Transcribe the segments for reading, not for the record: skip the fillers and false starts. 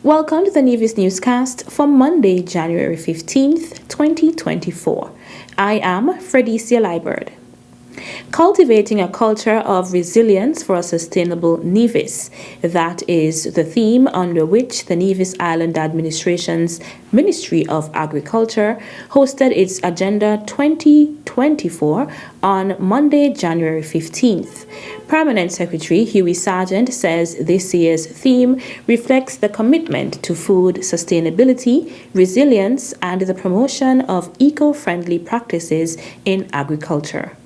Welcome to the Nevis newscast for Monday, January 15th, 2024. I am Fredicia Liebert. Cultivating a culture of resilience for a sustainable Nevis. That is the theme under which the Nevis Island Administration's Ministry of Agriculture hosted its Agenda 2024 on Monday, January 15th. Permanent Secretary Hughie Sargent says this year's theme reflects the commitment to food sustainability, resilience, and the promotion of eco-friendly practices in agriculture.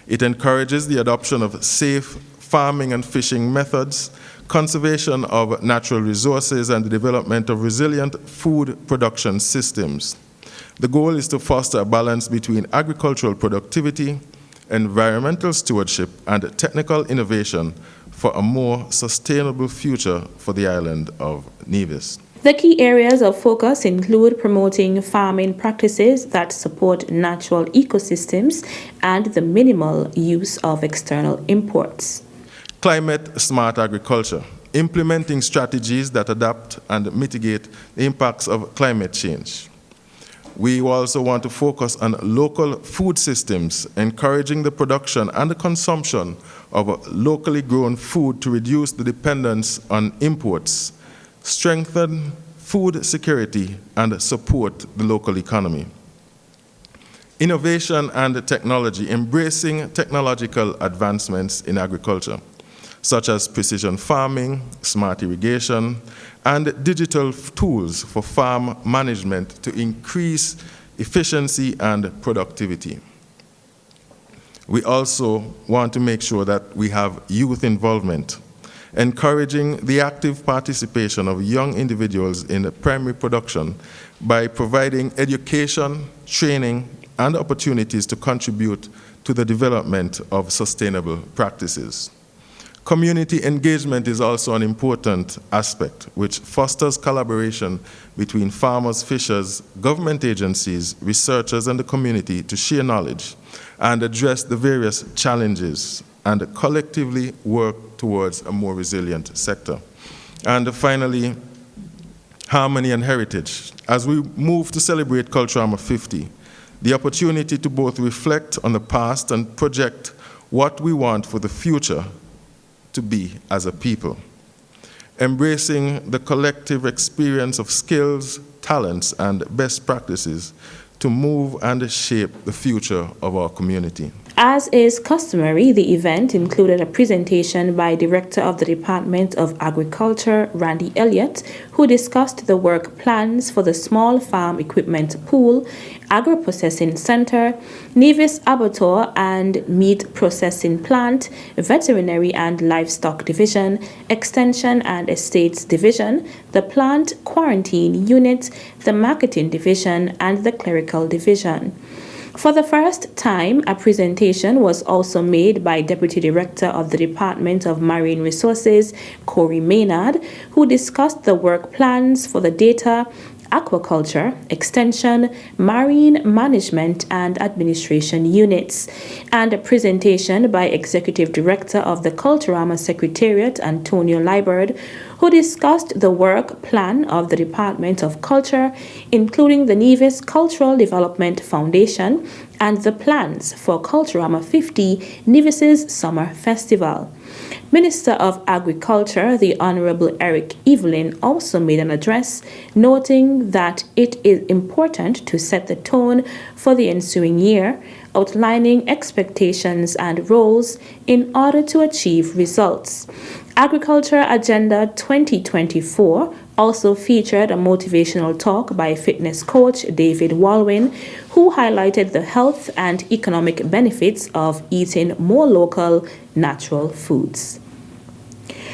It encourages the adoption of safe farming and fishing methods, conservation of natural resources, and the development of resilient food production systems. The goal is to foster a balance between agricultural productivity, environmental stewardship, and technical innovation for a more sustainable future for the island of Nevis. The key areas of focus include promoting farming practices that support natural ecosystems and the minimal use of external imports. Climate smart agriculture, implementing strategies that adapt and mitigate the impacts of climate change. We also want to focus on local food systems, encouraging the production and the consumption of locally grown food to reduce the dependence on imports, strengthen food security, and support the local economy. Innovation and technology, embracing technological advancements in agriculture, such as precision farming, smart irrigation, and digital tools for farm management to increase efficiency and productivity. We also want to make sure that we have youth involvement, encouraging the active participation of young individuals in primary production by providing education, training, and opportunities to contribute to the development of sustainable practices. Community engagement is also an important aspect, which fosters collaboration between farmers, fishers, government agencies, researchers, and the community to share knowledge and address the various challenges and collectively work towards a more resilient sector. And finally, harmony and heritage. As we move to celebrate Culturama 50, the opportunity to both reflect on the past and project what we want for the future to be as a people. Embracing the collective experience of skills, talents, and best practices to move and shape the future of our community. As is customary, the event included a presentation by Director of the Department of Agriculture, Randy Elliott, who discussed the work plans for the Small Farm Equipment Pool, Agro-Processing Center, Nevis Abattoir and Meat Processing Plant, Veterinary and Livestock Division, Extension and Estates Division, the Plant Quarantine Unit, the Marketing Division, and the Clerical Division. For the first time, a presentation was also made by Deputy Director of the Department of Marine Resources, Corey Maynard, who discussed the work plans for the Data, Aquaculture, Extension, Marine Management and Administration units, and a presentation by Executive Director of the Culturama Secretariat, Antonio Liebert, who discussed the work plan of the Department of Culture, including the Nevis Cultural Development Foundation and the plans for Culturama 50, Nevis's Summer Festival. Minister of Agriculture, the Honorable Eric Evelyn, also made an address, noting that it is important to set the tone for the ensuing year, outlining expectations and roles in order to achieve results. Agriculture Agenda 2024 also featured a motivational talk by fitness coach David Walwyn, who highlighted the health and economic benefits of eating more local, natural foods.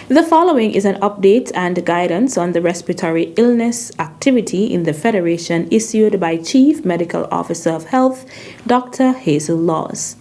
The following is an update and guidance on the respiratory illness activity activity in the Federation issued by Chief Medical Officer of Health, Dr. Hazel Laws.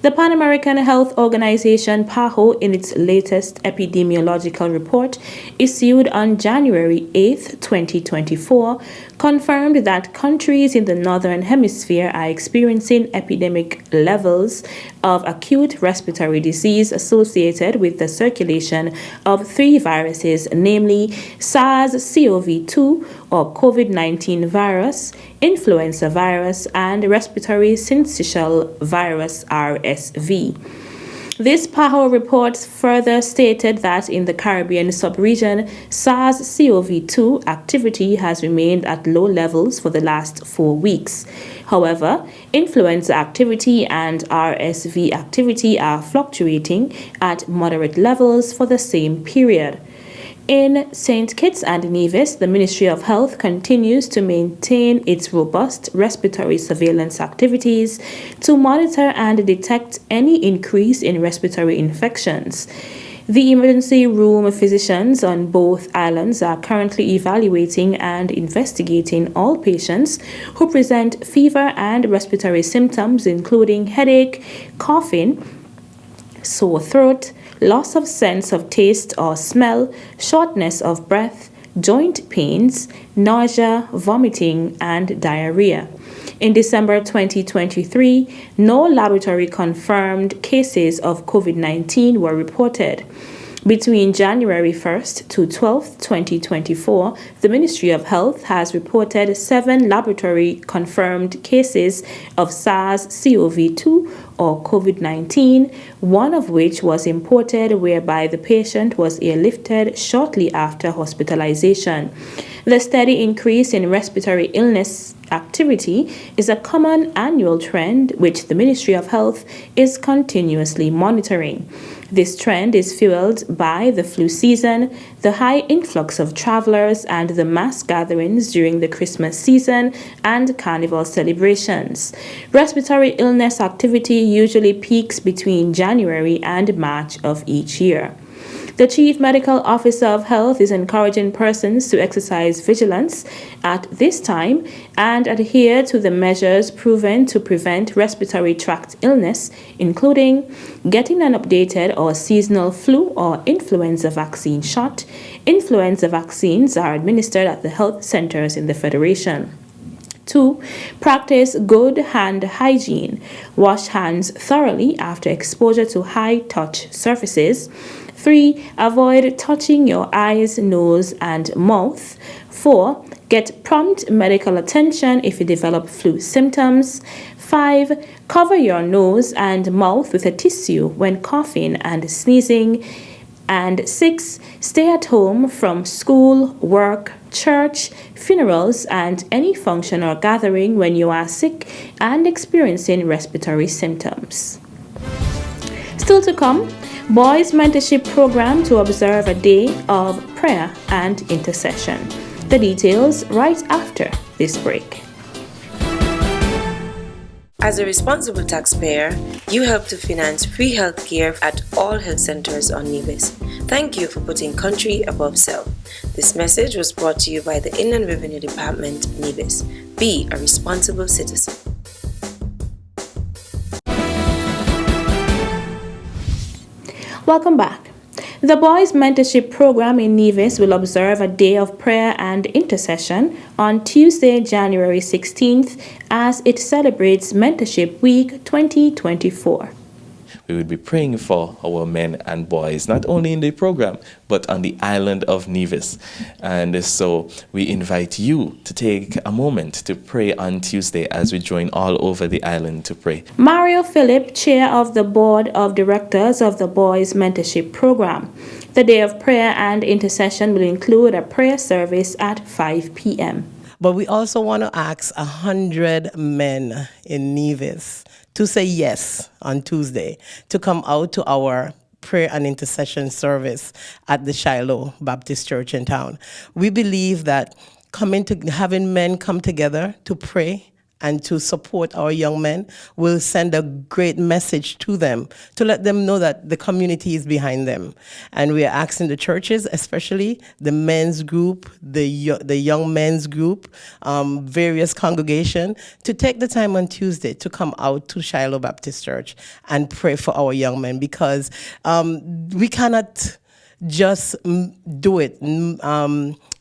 The Pan American Health Organization, PAHO, in its latest epidemiological report issued on January 8, 2024, confirmed that countries in the Northern Hemisphere are experiencing epidemic levels of acute respiratory disease associated with the circulation of three viruses, namely SARS-CoV-2 or COVID-19 virus, influenza virus, and respiratory syncytial virus RSV. This PAHO report further stated that in the Caribbean sub-region, SARS-CoV-2 activity has remained at low levels for the last 4 weeks. However, influenza activity and RSV activity are fluctuating at moderate levels for the same period. In St. Kitts and Nevis, the Ministry of Health continues to maintain its robust respiratory surveillance activities to monitor and detect any increase in respiratory infections. The emergency room physicians on both islands are currently evaluating and investigating all patients who present fever and respiratory symptoms, including headache, coughing, sore throat, loss of sense of taste or smell, shortness of breath, joint pains, nausea, vomiting, and diarrhea. In December 2023, no laboratory-confirmed cases of COVID-19 were reported. Between January 1st to 12th, 2024, the Ministry of Health has reported 7 laboratory-confirmed cases of SARS-CoV-2 or COVID-19, one of which was imported, whereby the patient was airlifted shortly after hospitalization. The steady increase in respiratory illness activity is a common annual trend which the Ministry of Health is continuously monitoring. This trend is fueled by the flu season, the high influx of travelers, and the mass gatherings during the Christmas season and carnival celebrations. Respiratory illness activity usually peaks between January and March of each year. The Chief Medical Officer of Health is encouraging persons to exercise vigilance at this time and adhere to the measures proven to prevent respiratory tract illness, including getting an updated or seasonal flu or influenza vaccine shot. Influenza vaccines are administered at the health centers in the Federation. 2. Practice good hand hygiene. Wash hands thoroughly after exposure to high-touch surfaces. 3. Avoid touching your eyes, nose, and mouth. 4. Get prompt medical attention if you develop flu symptoms. 5. Cover your nose and mouth with a tissue when coughing and sneezing. And 6. Stay at home from school, work, church, funerals, and any function or gathering when you are sick and experiencing respiratory symptoms. Still to come, Boys Mentorship Program to observe a day of prayer and intercession. The details right after this break. As a responsible taxpayer, you help to finance free health care at all health centers on Nevis. Thank you for putting country above self. This message was brought to you by the Inland Revenue Department, Nevis. Be a responsible citizen. Welcome back. The Boys Mentorship Program in Nevis will observe a day of prayer and intercession on Tuesday, January 16th, as it celebrates Mentorship Week 2024. We would be praying for our men and boys, not only in the program, but on the island of Nevis. And so we invite you to take a moment to pray on Tuesday as we join all over the island to pray. Mario Phillip, Chair of the Board of Directors of the Boys Mentorship Program. The day of prayer and intercession will include a prayer service at 5 p.m. But we also want to ask 100 men in Nevis to say yes on Tuesday, to come out to our prayer and intercession service at the Shiloh Baptist Church in town. We believe that having men come together to pray and to support our young men will send a great message to them to let them know that the community is behind them. And we are asking the churches, especially the men's group, the young men's group, various congregation, to take the time on Tuesday to come out to Shiloh Baptist Church and pray for our young men, because we cannot just do it.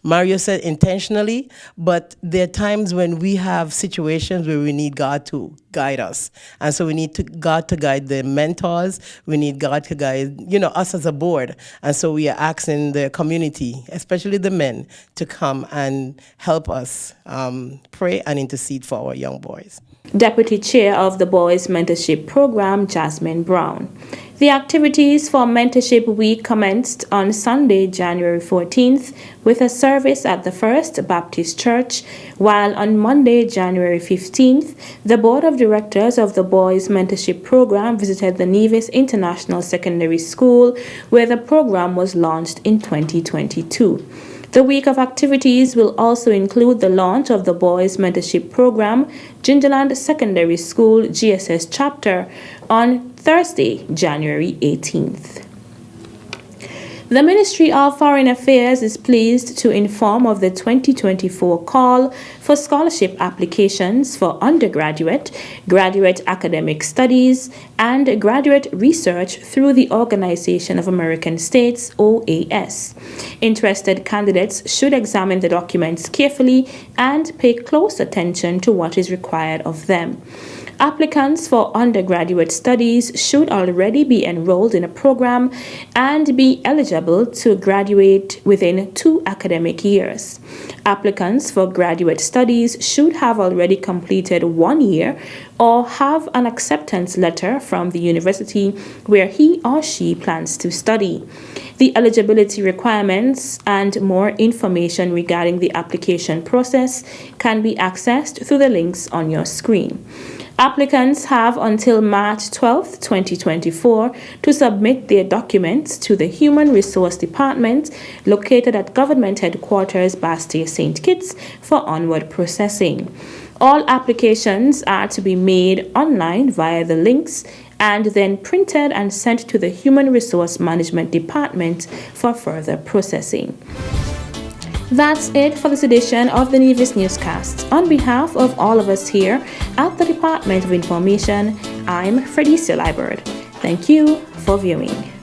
Mario said intentionally, but there are times when we have situations where we need God to guide us. And so we need God to guide the mentors. We need God to guide, us as a board. And so we are asking the community, especially the men, to come and help us pray and intercede for our young boys. Deputy Chair of the Boys Mentorship Program, Jasmine Brown. The activities for Mentorship Week commenced on Sunday, January 14th, with a service at the First Baptist Church, while on Monday, January 15th, the Board of Directors of the Boys Mentorship Program visited the Nevis International Secondary School, where the program was launched in 2022. The week of activities will also include the launch of the Boys Mentorship Program, Gingerland Secondary School GSS Chapter, on Thursday, January 18th. The Ministry of Foreign Affairs is pleased to inform of the 2024 call for scholarship applications for undergraduate, graduate academic studies, and graduate research through the Organization of American States, OAS. Interested candidates should examine the documents carefully and pay close attention to what is required of them. Applicants for undergraduate studies should already be enrolled in a program and be eligible to graduate within 2 academic years. Applicants for graduate studies should have already completed 1 year or have an acceptance letter from the university where he or she plans to study. The eligibility requirements and more information regarding the application process can be accessed through the links on your screen. Applicants have until March 12, 2024 to submit their documents to the Human Resource Department located at Government Headquarters, Bastille St. Kitts, for onward processing. All applications are to be made online via the links and then printed and sent to the Human Resource Management Department for further processing. That's it for this edition of the Nevis Newscast. On behalf of all of us here at the Department of Information, I'm Fredicia Liburd. Thank you for viewing.